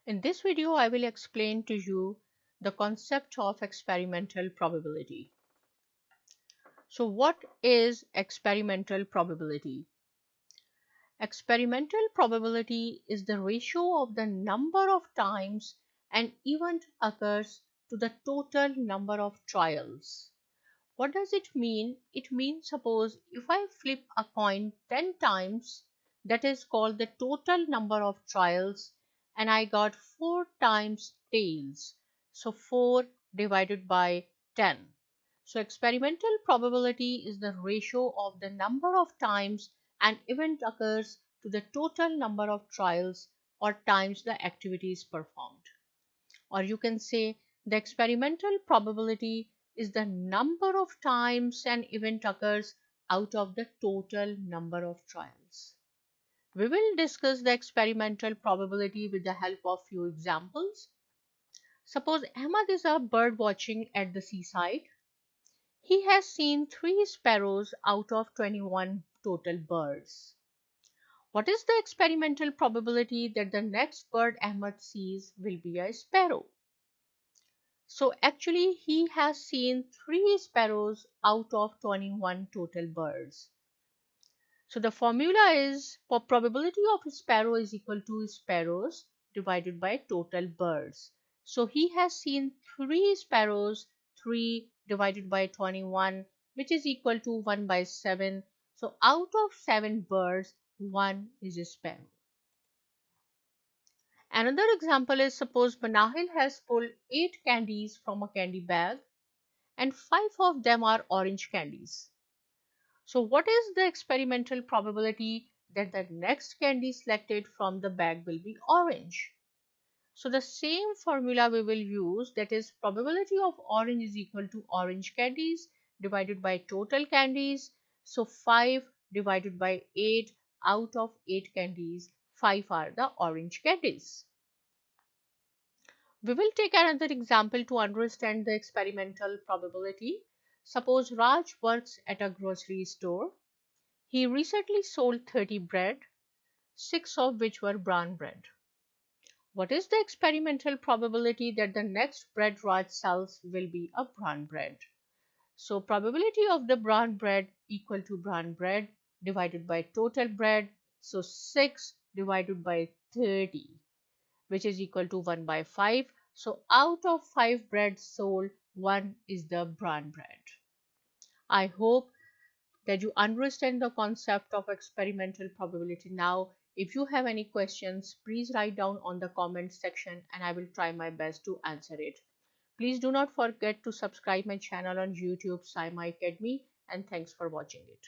In this video, I will explain to you the concept of experimental probability. So what is experimental probability? Experimental probability is the ratio of the number of times an event occurs to the total number of trials. What does it mean? It means suppose if I flip a coin 10 times, that is called the total number of trials, and I got 4 times tails. So 4 divided by 10. So experimental probability is the ratio of the number of times an event occurs to the total number of trials or times the activity is performed. Or you can say the experimental probability is the number of times an event occurs out of the total number of trials. We will discuss the experimental probability with the help of few examples. Suppose Ahmed is a bird watching at the seaside. He has seen 3 sparrows out of 21 total birds. What is the experimental probability that the next bird Ahmed sees will be a sparrow? So actually he has seen 3 sparrows out of 21 total birds. So the formula is for probability of a sparrow is equal to sparrows divided by total birds. So he has seen 3 sparrows, 3 divided by 21, which is equal to 1 by 7. So out of 7 birds, 1 is a sparrow. Another example is suppose Manahil has pulled 8 candies from a candy bag and 5 of them are orange candies. So what is the experimental probability that the next candy selected from the bag will be orange? So the same formula we will use, that is probability of orange is equal to orange candies divided by total candies. So 5 divided by 8, out of 8 candies, 5 are the orange candies. We will take another example to understand the experimental probability. Suppose Raj works at a grocery store. He recently sold 30 bread, 6 of which were brown bread. What is the experimental probability that the next bread Raj sells will be a brown bread? So probability of the brown bread equal to brown bread divided by total bread. So 6 divided by 30, which is equal to 1 by 5. So out of 5 breads sold, 1 is the brown bread. I hope that you understand the concept of experimental probability now. If you have any questions, please write down on the comment section and I will try my best to answer it. Please do not forget to subscribe my channel on YouTube, Sci My Academy, and thanks for watching it.